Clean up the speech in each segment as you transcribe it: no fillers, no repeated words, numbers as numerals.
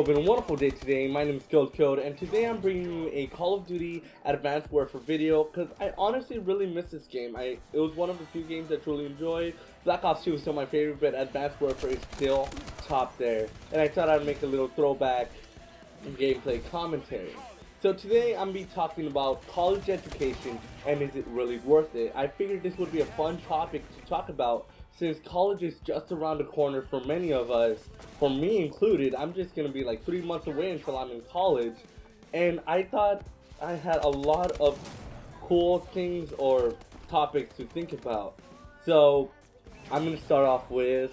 hope it's a wonderful day today. My name is GoldCode, and today I'm bringing you a Call of Duty Advanced Warfare video because I honestly really miss this game. It was one of the few games I truly enjoyed. Black Ops 2 is still my favorite, but Advanced Warfare is still top there. And I thought I'd make a little throwback gameplay commentary. So today I'm going to be talking about college education and is it really worth it. I figured this would be a fun topic to talk about since college is just around the corner for many of us. For me included, I'm just going to be like 3 months away until I'm in college. And I thought I had a lot of cool things or topics to think about. So I'm going to start off with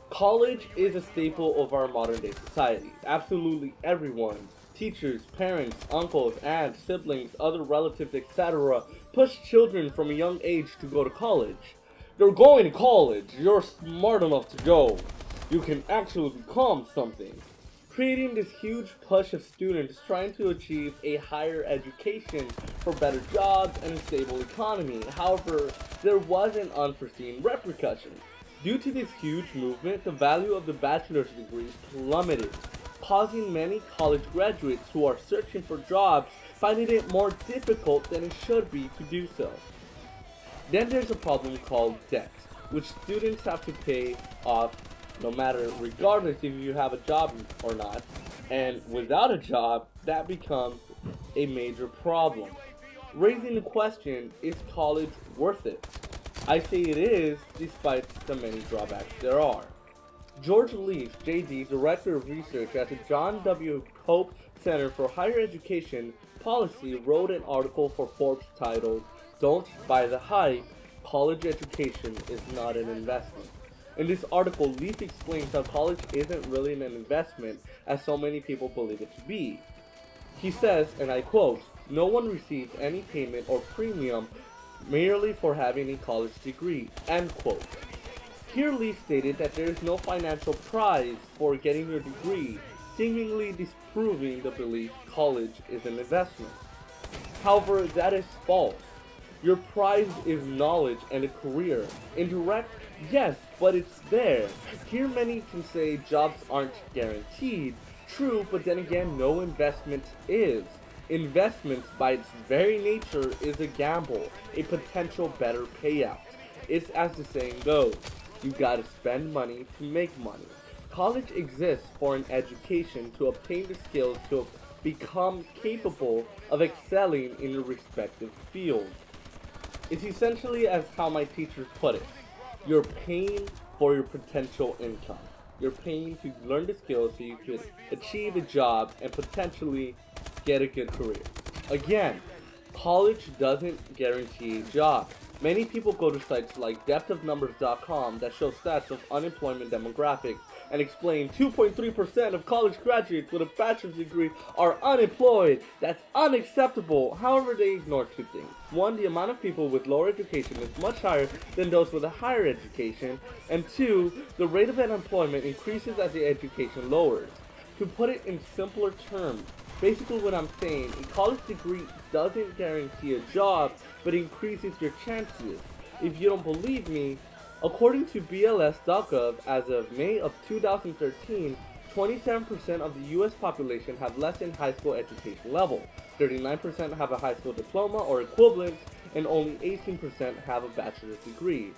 college is a staple of our modern day society. Absolutely everyone. Teachers, parents, uncles, aunts, siblings, other relatives, etc. push children from a young age to go to college. You're going to college. You're smart enough to go. You can actually become something. Creating this huge push of students trying to achieve a higher education for better jobs and a stable economy. However, there was an unforeseen repercussion. Due to this huge movement, the value of the bachelor's degree plummeted, causing many college graduates who are searching for jobs finding it more difficult than it should be to do so. Then there's a problem called debt, which students have to pay off no matter regardless if you have a job or not, and without a job, that becomes a major problem. Raising the question, is college worth it? I say it is, despite the many drawbacks there are. George Leaf, JD, Director of Research at the John W. Pope Center for Higher Education Policy, wrote an article for Forbes titled, "Don't Buy the Hype, College Education is Not an Investment." In this article, Leaf explains how college isn't really an investment as so many people believe it to be. He says, and I quote, "No one receives any payment or premium merely for having a college degree," end quote. Here Leaf stated that there is no financial prize for getting your degree, seemingly disproving the belief college is an investment. However, that is false. Your prize is knowledge and a career. Indirect? Yes, but it's there. Here many can say jobs aren't guaranteed. True, but then again, no investment is. Investment, by its very nature, is a gamble, a potential better payout. It's as the saying goes, you gotta spend money to make money. College exists for an education to obtain the skills to become capable of excelling in your respective field. It's essentially as how my teachers put it. You're paying for your potential income. You're paying to learn the skills so you could achieve a job and potentially get a good career. Again, college doesn't guarantee a job. Many people go to sites like depthofnumbers.com that show stats of unemployment demographics and explain 2.3% of college graduates with a bachelor's degree are unemployed. That's unacceptable. However, they ignore two things. One, the amount of people with lower education is much higher than those with a higher education. And two, the rate of unemployment increases as the education lowers. To put it in simpler terms, basically what I'm saying, a college degree doesn't guarantee a job, but increases your chances. If you don't believe me, according to BLS.gov, as of May of 2013, 27% of the US population have less than high school education level, 39% have a high school diploma or equivalent, and only 18% have a bachelor's degree.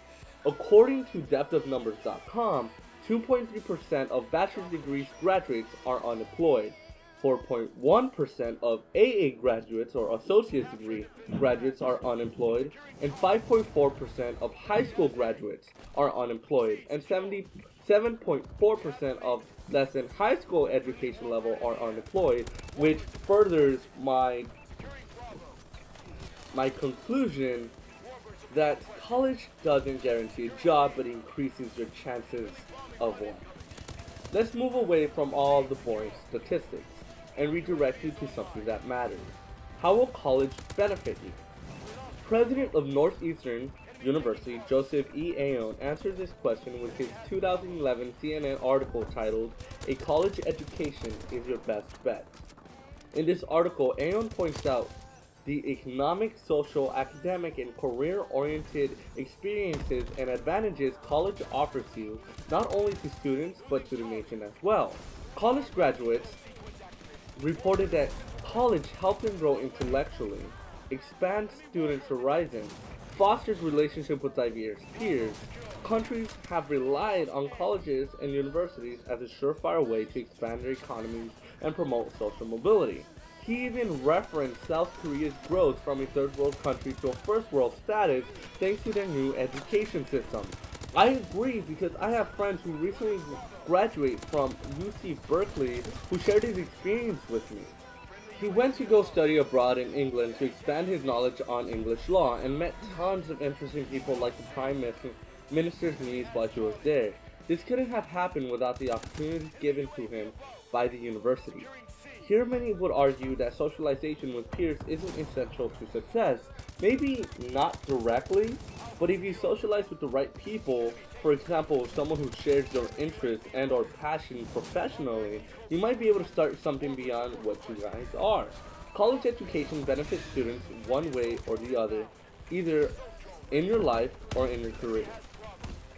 According to depthofnumbers.com, 2.3% of bachelor's degree graduates are unemployed. 4.1% of AA graduates or associate's degree graduates are unemployed, and 5.4% of high school graduates are unemployed, and 77.4% of less than high school education level are unemployed, which furthers my conclusion that college doesn't guarantee a job but increases your chances of one. Let's move away from all the boring statistics and redirect you to something that matters. How will college benefit you? President of Northeastern University, Joseph E. Aoun, answers this question with his 2011 CNN article titled, "A College Education is Your Best Bet." In this article, Aoun points out the economic, social, academic, and career-oriented experiences and advantages college offers you, not only to students, but to the nation as well. College graduates reported that college helped him grow intellectually, expands students' horizons, fosters relationship with diverse peers. Countries have relied on colleges and universities as a surefire way to expand their economies and promote social mobility. He even referenced South Korea's growth from a third world country to a first world status thanks to their new education system. I agree because I have friends who recently graduated from UC Berkeley who shared his experience with me. He went to go study abroad in England to expand his knowledge on English law and met tons of interesting people like the Minister's niece while he was there. This couldn't have happened without the opportunities given to him by the university. Here many would argue that socialization with peers isn't essential to success. Maybe not directly, but if you socialize with the right people, for example, someone who shares your interests and or passion professionally, you might be able to start something beyond what you guys are. College education benefits students one way or the other, either in your life or in your career.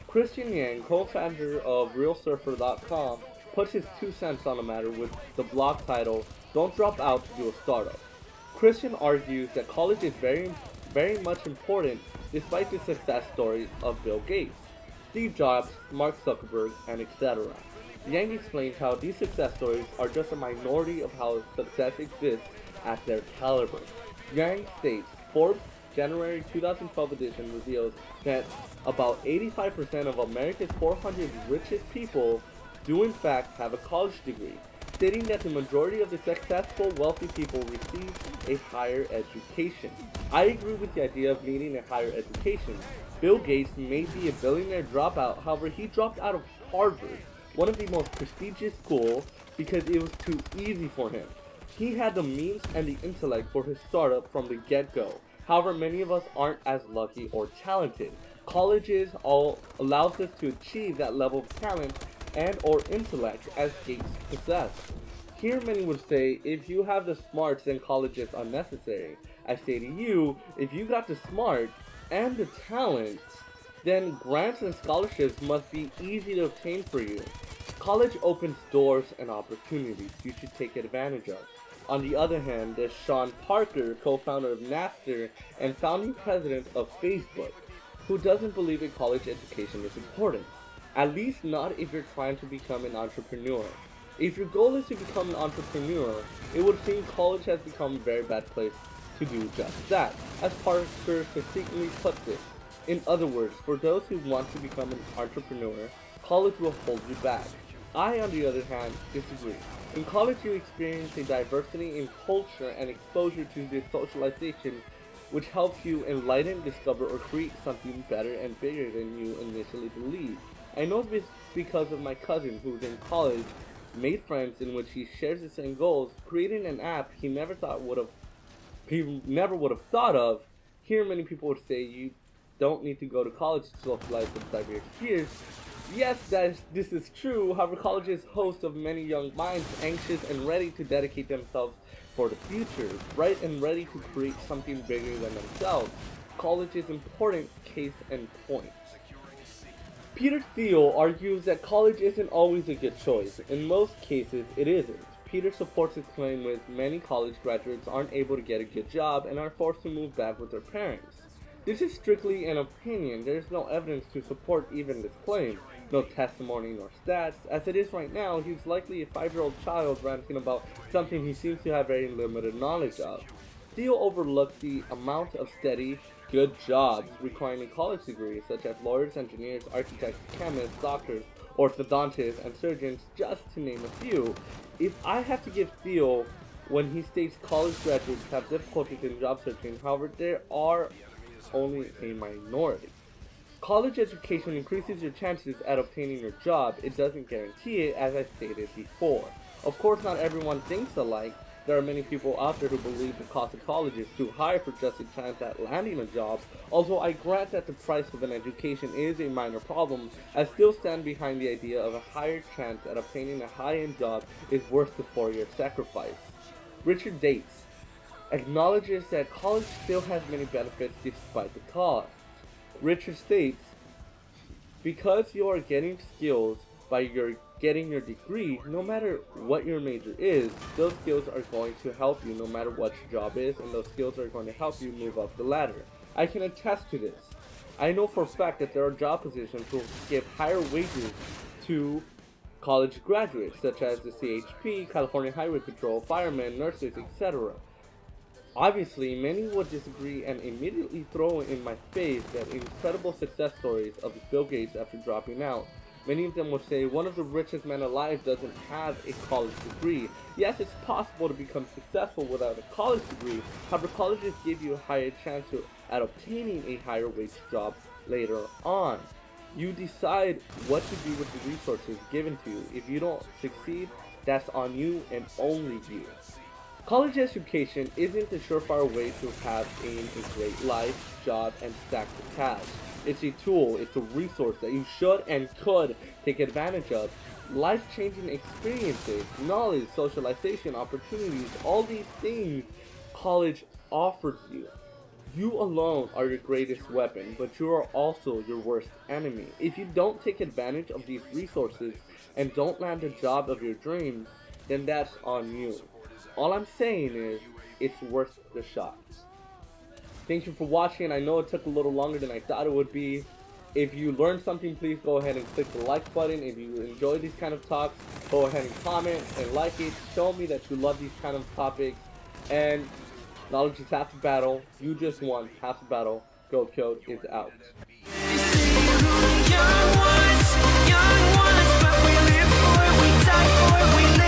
Christian Yang, co-founder of RealSurfer.com, puts his 2 cents on the matter with the blog title, "Don't Drop Out to Do a Startup." Christian argues that college is very much important despite the success stories of Bill Gates, Steve Jobs, Mark Zuckerberg, and etc. Yang explains how these success stories are just a minority of how success exists at their caliber. Yang states, Forbes' January 2012 edition reveals that about 85% of America's 400 richest people do in fact have a college degree, stating that the majority of the successful wealthy people receive a higher education. I agree with the idea of needing a higher education. Bill Gates may be a billionaire dropout, however he dropped out of Harvard, one of the most prestigious schools, because it was too easy for him. He had the means and the intellect for his startup from the get-go. However, many of us aren't as lucky or talented. Colleges all allows us to achieve that level of talent and or intellect as Gates possessed. Here many would say, if you have the smarts then college is unnecessary. I say to you, if you got the smart and the talent, then grants and scholarships must be easy to obtain for you. College opens doors and opportunities you should take advantage of. On the other hand, there's Sean Parker, co-founder of Napster and founding president of Facebook, who doesn't believe a college education is important. At least not if you're trying to become an entrepreneur. If your goal is to become an entrepreneur, it would seem college has become a very bad place to do just that, as Parker succinctly puts it. In other words, for those who want to become an entrepreneur, college will hold you back. I, on the other hand, disagree. In college, you experience a diversity in culture and exposure to the socialization which helps you enlighten, discover, or create something better and bigger than you initially believed. I know this because of my cousin who's in college, made friends in which he shares the same goals, creating an app he never would have thought of. Here many people would say you don't need to go to college to socialize with diverse peers. Yes, this is true. However, college is host of many young minds anxious and ready to dedicate themselves for the future, right and ready to create something bigger than themselves. College is important, case in point. Peter Thiel argues that college isn't always a good choice. In most cases, it isn't. Peter supports his claim with many college graduates aren't able to get a good job and are forced to move back with their parents. This is strictly an opinion. There is no evidence to support even this claim. No testimony nor stats. As it is right now, he's likely a 5-year-old child ranting about something he seems to have very limited knowledge of. Thiel overlooks the amount of steady, good jobs requiring a college degree, such as lawyers, engineers, architects, chemists, doctors, orthodontists, and surgeons, just to name a few. If I have to give Thiel when he states college graduates have difficulties in job searching, however, there are only a minority. College education increases your chances at obtaining your job. It doesn't guarantee it, as I stated before. Of course, not everyone thinks alike. There are many people out there who believe the cost of college is too high for just a chance at landing a job. Although I grant that the price of an education is a minor problem, I still stand behind the idea of a higher chance at obtaining a high-end job is worth the 4-year sacrifice. Richard Dates acknowledges that college still has many benefits despite the cost. Richard states, because you are getting skills by your getting your degree, no matter what your major is, those skills are going to help you no matter what your job is, and those skills are going to help you move up the ladder. I can attest to this. I know for a fact that there are job positions who give higher wages to college graduates, such as the CHP, California Highway Patrol, firemen, nurses, etc. Obviously, many would disagree and immediately throw in my face that incredible success stories of Bill Gates after dropping out. Many of them would say one of the richest men alive doesn't have a college degree. Yes, it's possible to become successful without a college degree. However, colleges give you a higher chance at obtaining a higher wage job later on. You decide what to do with the resources given to you. If you don't succeed, that's on you and only you. College education isn't a surefire way to have a great life, job, and stack the cash. It's a tool, it's a resource that you should and could take advantage of. Life-changing experiences, knowledge, socialization, opportunities, all these things college offers you. You alone are your greatest weapon, but you are also your worst enemy. If you don't take advantage of these resources and don't land the job of your dreams, then that's on you. All I'm saying is, it's worth the shot. Thank you for watching. I know it took a little longer than I thought it would be. If you learned something, please go ahead and click the like button. If you enjoy these kind of talks, go ahead and comment and like it. Show me that you love these kind of topics. And knowledge is half the battle. You just won half the battle. GoldCode is out. Young ones, but we live for it, we die for it, we live.